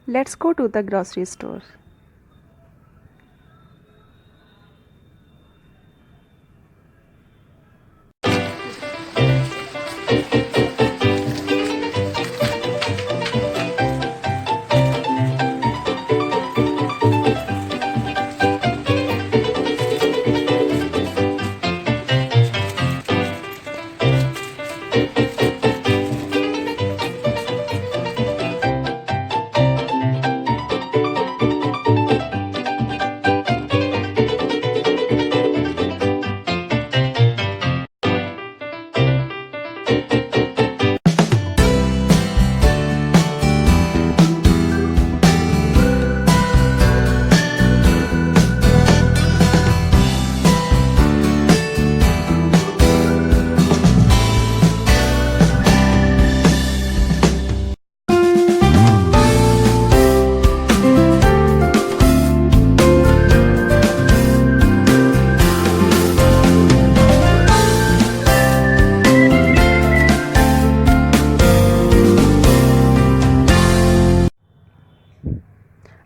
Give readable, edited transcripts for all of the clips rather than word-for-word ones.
Let's go to the grocery store.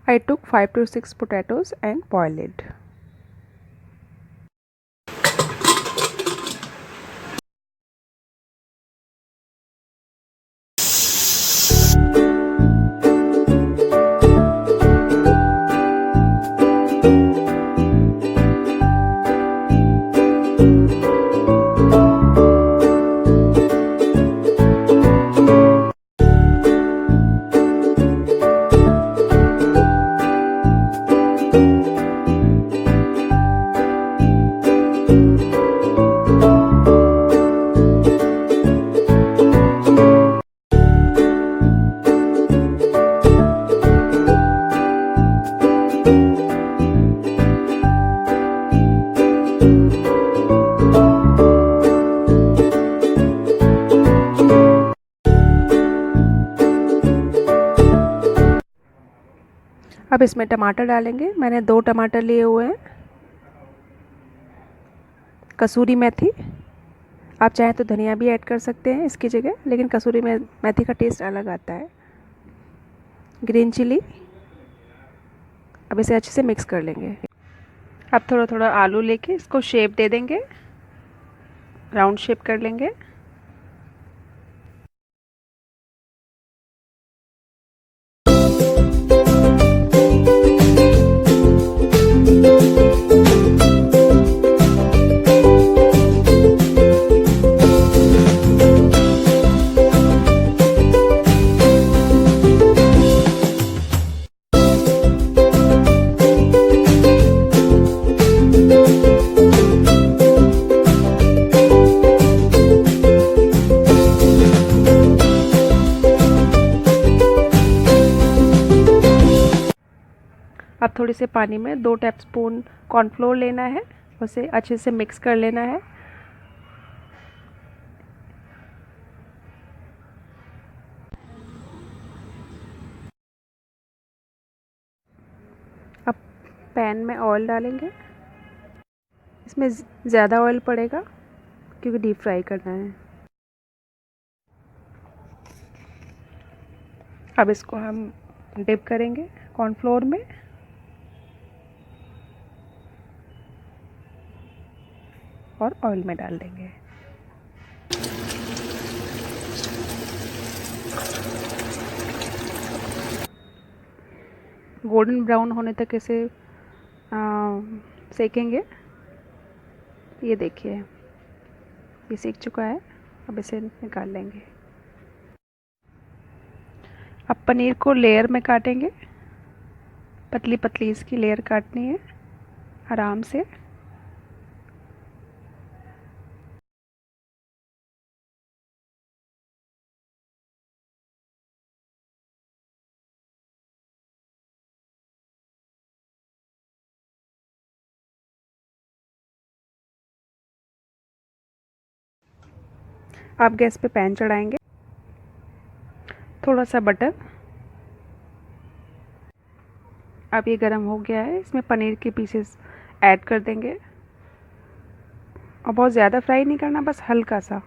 I took 5 to 6 potatoes and boiled it. अब इसमें टमाटर डालेंगे। मैंने 2 टमाटर लिए हुए हैं। कसूरी मेथी, आप चाहें तो धनिया भी ऐड कर सकते हैं इसकी जगह, लेकिन कसूरी मेथी का टेस्ट अलग आता है। ग्रीन चिली, अब इसे अच्छे से मिक्स कर लेंगे। अब थोड़ा थोड़ा आलू लेके इसको शेप दे देंगे, राउंड शेप कर लेंगे। अब थोड़ी से पानी में 2 टेबस्पून कॉर्नफ्लोर लेना है, उसे अच्छे से मिक्स कर लेना है। अब पैन में ऑयल डालेंगे। इसमें ज़्यादा ऑयल पड़ेगा क्योंकि डीप फ्राई करना है। अब इसको हम डिप करेंगे कॉर्नफ्लोर में। और ऑयल में डाल देंगे। गोल्डन ब्राउन होने तक इसे सेकेंगे। ये देखिए, ये सेक चुका है। अब इसे निकाल लेंगे। अब पनीर को लेयर में काटेंगे। पतली पतली इसकी लेयर काटनी है आराम से। आप गैस पे पैन चढ़ाएंगे, थोड़ा सा बटर। अब ये गर्म हो गया है, इसमें पनीर के पीसेस ऐड कर देंगे। और बहुत ज़्यादा फ्राई नहीं करना, बस हल्का सा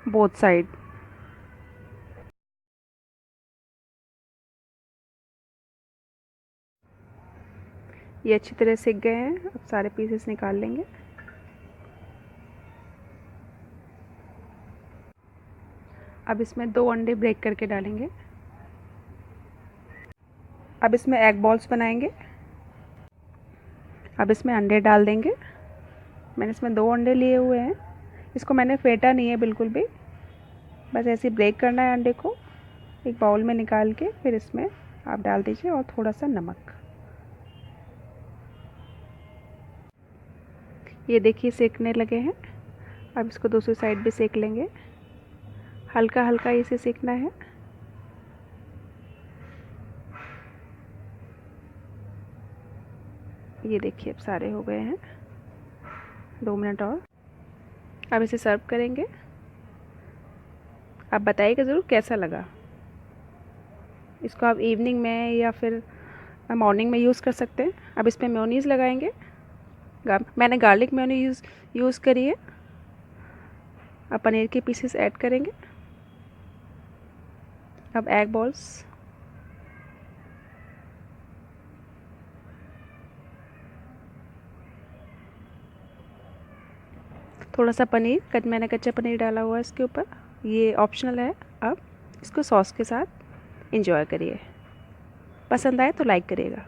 बोथ साइड। ये अच्छी तरह सिक गए हैं। अब सारे पीसेस निकाल लेंगे। अब इसमें 2 अंडे ब्रेक करके डालेंगे। अब इसमें एग बॉल्स बनाएंगे। अब इसमें अंडे डाल देंगे। मैंने इसमें 2 अंडे लिए हुए हैं। इसको मैंने फेंटा नहीं है बिल्कुल भी, बस ऐसे ब्रेक करना है अंडे को। एक बाउल में निकाल के फिर इसमें आप डाल दीजिए और थोड़ा सा नमक। ये देखिए सेकने लगे हैं। अब इसको दूसरी साइड भी सेक लेंगे। हल्का हल्का इसे सेकना है। ये देखिए अब सारे हो गए हैं। 2 मिनट और। अब इसे सर्व करेंगे। आप बताइएगा ज़रूर कैसा लगा। इसको आप इवनिंग में या फिर मॉर्निंग में यूज़ कर सकते हैं। अब इस पर मेयोनीज़ लगाएंगे। मैंने गार्लिक मेयोनीज़ यूज़ करी है। अब पनीर के पीसेस ऐड करेंगे। अब एग बॉल्स, थोड़ा सा पनीर, मैंने कच्चा पनीर डाला हुआ है इसके ऊपर। ये ऑप्शनल है। अब इसको सॉस के साथ एंजॉय करिए। पसंद आए तो लाइक करिएगा।